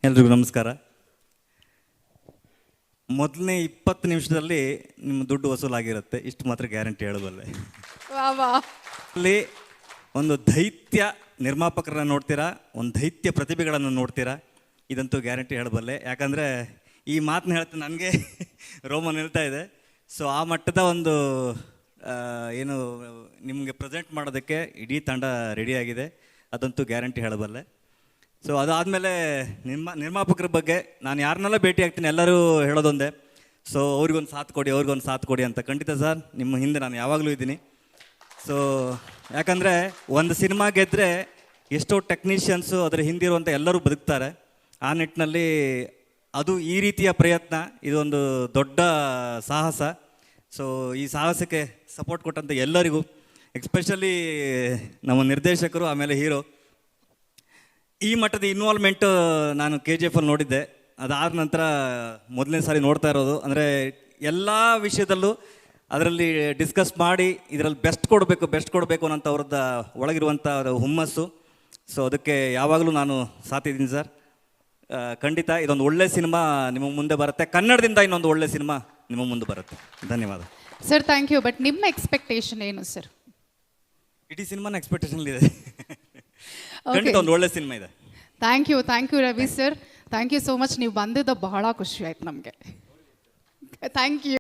ಎಲ್ರಿಗೂ ನಮಸ್ಕಾರ. ಮೊದಲನೇ 20 ನಿಮಿಷದಲ್ಲಿ ನಿಮ್ಮ ದುಡ್ಡು ವಸೂಲಾಗಿರುತ್ತೆ, ಇಷ್ಟು ಮಾತ್ರ ಗ್ಯಾರಂಟಿ ಹೇಳಬಲ್ಲೆ. ಅಲ್ಲಿ ಒಂದು ದೈತ್ಯ ನಿರ್ಮಾಪಕರನ್ನ ನೋಡ್ತೀರಾ, ಒಂದು ದೈತ್ಯ ಪ್ರತಿಭೆಗಳನ್ನು ನೋಡ್ತೀರಾ, ಇದಂತೂ ಗ್ಯಾರಂಟಿ ಹೇಳಬಲ್ಲೆ. ಯಾಕಂದರೆ ಈ ಮಾತನ್ನ ಹೇಳ್ತೀನಿ, ನನಗೆ ರೋಮ ನಿಲ್ತಾ ಇದೆ. ಸೊ ಆ ಮಟ್ಟದ ಒಂದು ಏನು ನಿಮಗೆ ಪ್ರೆಸೆಂಟ್ ಮಾಡೋದಕ್ಕೆ ಇಡೀ ತಂಡ ರೆಡಿಯಾಗಿದೆ, ಅದಂತೂ ಗ್ಯಾರಂಟಿ ಹೇಳಬಲ್ಲೆ. ಸೊ ಅದಾದಮೇಲೆ ನಿರ್ಮಾಪಕರ ಬಗ್ಗೆ ನಾನು ಯಾರನ್ನೆಲ್ಲ ಭೇಟಿ ಆಗ್ತೀನಿ ಎಲ್ಲರೂ ಹೇಳೋದೊಂದೇ, ಸೊ ಅವ್ರಿಗೊಂದು ಸಾಥ್ ಕೊಡಿ ಅಂತ. ಖಂಡಿತ ಸರ್, ನಿಮ್ಮ ಹಿಂದೆ ನಾನು ಯಾವಾಗಲೂ ಇದ್ದೀನಿ. ಸೊ ಯಾಕಂದರೆ ಒಂದು ಸಿನಿಮಾ ಗೆದ್ದರೆ ಎಷ್ಟೋ ಟೆಕ್ನಿಷಿಯನ್ಸು ಅದರ ಹಿಂದಿರುವಂಥ ಎಲ್ಲರೂ ಬದುಕ್ತಾರೆ. ಆ ನಿಟ್ಟಿನಲ್ಲಿ ಅದು ಈ ರೀತಿಯ ಪ್ರಯತ್ನ, ಇದೊಂದು ದೊಡ್ಡ ಸಾಹಸ. ಸೊ ಈ ಸಾಹಸಕ್ಕೆ ಸಪೋರ್ಟ್ ಕೊಟ್ಟಂಥ ಎಲ್ಲರಿಗೂ, ಎಕ್ಸ್ಪೆಷಲಿ ನಮ್ಮ ನಿರ್ದೇಶಕರು, ಆಮೇಲೆ ಹೀರೋ, ಈ ಮಟ್ಟದ ಇನ್ವಾಲ್ವ್ಮೆಂಟು ನಾನು KGF ಅಲ್ಲಿ ನೋಡಿದ್ದೆ. ಅದಾದ ನಂತರ ಮೊದಲನೇ ಸಾರಿ ನೋಡ್ತಾ ಇರೋದು. ಅಂದರೆ ಎಲ್ಲ ವಿಷಯದಲ್ಲೂ ಅದರಲ್ಲಿ ಡಿಸ್ಕಸ್ ಮಾಡಿ ಇದರಲ್ಲಿ ಬೆಸ್ಟ್ ಕೊಡಬೇಕು ಅನ್ನೋಂಥ ಅವ್ರದ್ದು ಒಳಗಿರುವಂಥ ಹುಮ್ಮಸ್ಸು. ಸೊ ಅದಕ್ಕೆ ಯಾವಾಗಲೂ ನಾನು ಸಾಥಿದ್ದೀನಿ ಸರ್. ಖಂಡಿತ ಇದೊಂದು ಒಳ್ಳೆ ಸಿನಿಮಾ ನಿಮ್ಮ ಮುಂದೆ ಬರುತ್ತೆ, ಕನ್ನಡದಿಂದ ಇನ್ನೊಂದು ಒಳ್ಳೆ ಸಿನಿಮಾ ನಿಮ್ಮ ಮುಂದೆ ಬರುತ್ತೆ. ಧನ್ಯವಾದ ಸರ್. Thank you. ಬಟ್ ನಿಮ್ಮ ಎಕ್ಸ್ಪೆಕ್ಟೇಷನ್ ಏನು ಸರ್? ಇಡೀ ಸಿನಿಮಾನ ಎಕ್ಸ್ಪೆಕ್ಟೇಷನ್ಲಿದೆ. ಖಂಡಿತ ಒಂದು ಒಳ್ಳೆ ಸಿನಿಮಾ ಇದೆ. Thank you Ravi sir. Thank you so much. ನೀವು ಬಂದಿದ್ದು ಬಹಳ ಖುಷಿ ಆಯ್ತು ನಮಗೆ. Thank you.